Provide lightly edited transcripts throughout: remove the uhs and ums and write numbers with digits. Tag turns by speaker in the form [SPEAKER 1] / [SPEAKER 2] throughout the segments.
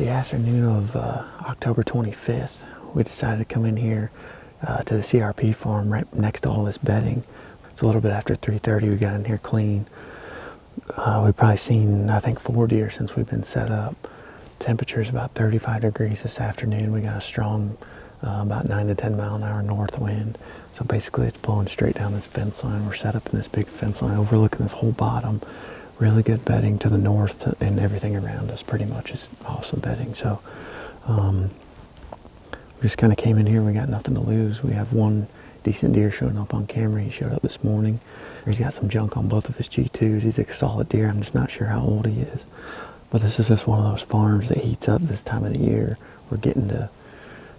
[SPEAKER 1] the afternoon of October 25th, we decided to come in here to the CRP farm right next to all this bedding. It's a little bit after 3:30. We got in here clean. We've probably seen, I think, 4 deer since we've been set up. Temperature is about 35 degrees this afternoon. We got a strong, about 9 to 10 mile an hour north wind. So basically it's blowing straight down this fence line. We're set up in this big fence line overlooking this whole bottom. Really good bedding to the north, and everything around us pretty much is awesome bedding. So we just kind of came in here. We got nothing to lose. We have one decent deer showing up on camera. He showed up this morning. He's got some junk on both of his G2s. He's a solid deer. I'm just not sure how old he is. But this is just one of those farms that heats up this time of the year. We're getting to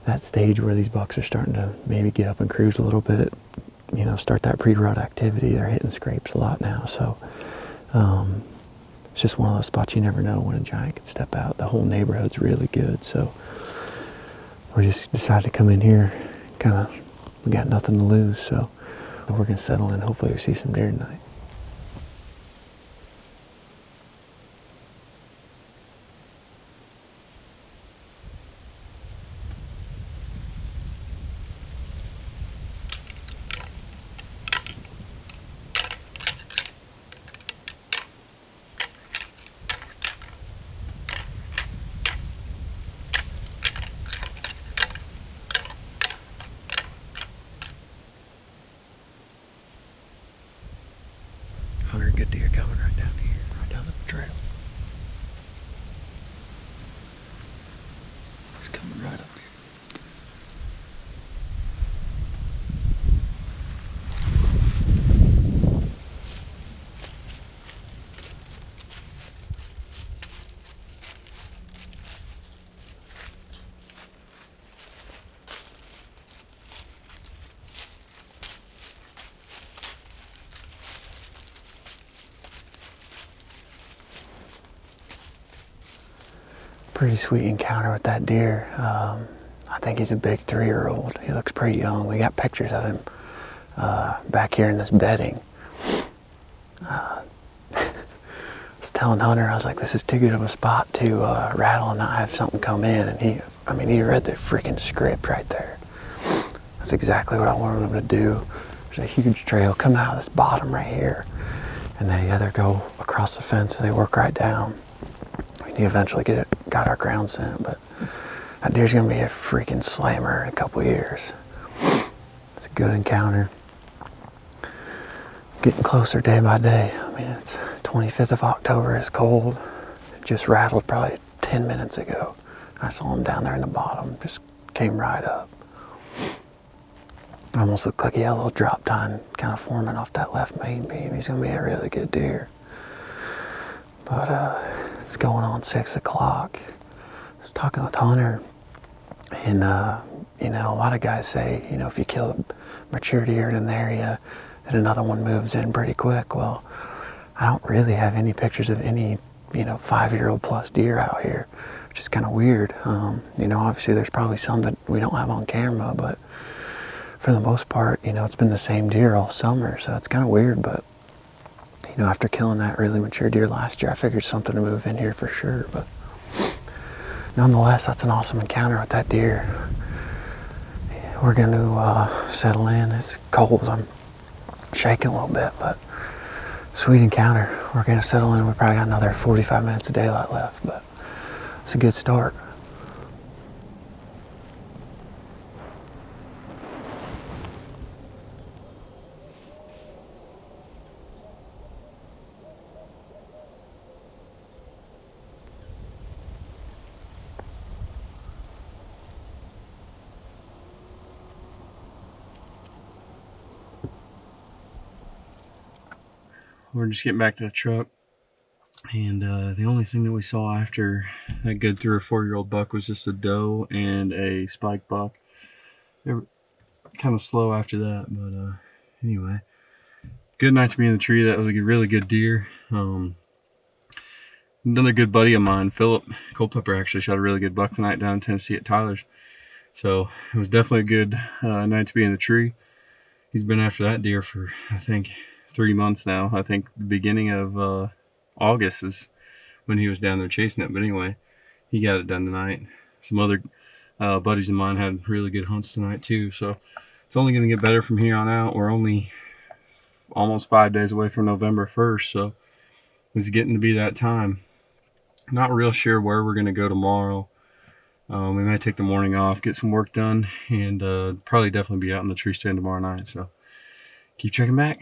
[SPEAKER 1] that stage where these bucks are starting to maybe get up and cruise a little bit, you know, start that pre-rut activity. They're hitting scrapes a lot now. So it's just one of those spots you never know when a giant can step out. The whole neighborhood's really good. So we just decided to come in here. We got nothing to lose. So we're going to settle in. Hopefully we see some deer tonight. Good deer coming right down here, right down the trail. He's coming right up here. Pretty sweet encounter with that deer. I think he's a big 3-year-old. He looks pretty young. We got pictures of him back here in this bedding. I was telling Hunter, I was like, this is too good of a spot to rattle and not have something come in. And he read the freaking script right there. That's exactly what I wanted him to do. There's a huge trail coming out of this bottom right here. And they either go across the fence or they work right down. We eventually got our ground scent, but that deer's gonna be a freaking slammer in a couple years. It's a good encounter. Getting closer day by day. I mean, it's 25th of October, it's cold. It just rattled probably 10 minutes ago. I saw him down there in the bottom, just came right up. Almost looked like he had a little drop tine kind of forming off that left main beam. He's gonna be a really good deer. But it's going on 6 o'clock. I was talking with Hunter, and you know, a lot of guys say, you know, if you kill a mature deer in an area, then another one moves in pretty quick. Well, I don't really have any pictures of any, you know, 5-year-old plus deer out here, which is kind of weird. You know, obviously there's probably some that we don't have on camera, but for the most part, you know, it's been the same deer all summer, so it's kind of weird. But you know, after killing that really mature deer last year, I figured something to move in here for sure. But nonetheless, that's an awesome encounter with that deer. We're going to settle in. It's cold. I'm shaking a little bit, but sweet encounter. We're going to settle in. We probably got another 45 minutes of daylight left, but it's a good start.
[SPEAKER 2] We're just getting back to the truck, and the only thing that we saw after that good 3 or 4-year-old buck was just a doe and a spike buck. They were kind of slow after that, but anyway, good night to be in the tree. That was a really good deer. Another good buddy of mine, Philip Culpepper, actually shot a really good buck tonight down in Tennessee at Tyler's. So it was definitely a good night to be in the tree. He's been after that deer for, I think, 3 months now. I think the beginning of August is when he was down there chasing it. But anyway, he got it done tonight. Some other buddies of mine had really good hunts tonight too, so it's only going to get better from here on out. We're only almost 5 days away from November 1st, so it's getting to be that time. Not real sure where we're going to go tomorrow. We might take the morning off, get some work done, and probably definitely be out in the tree stand tomorrow night. So keep checking back.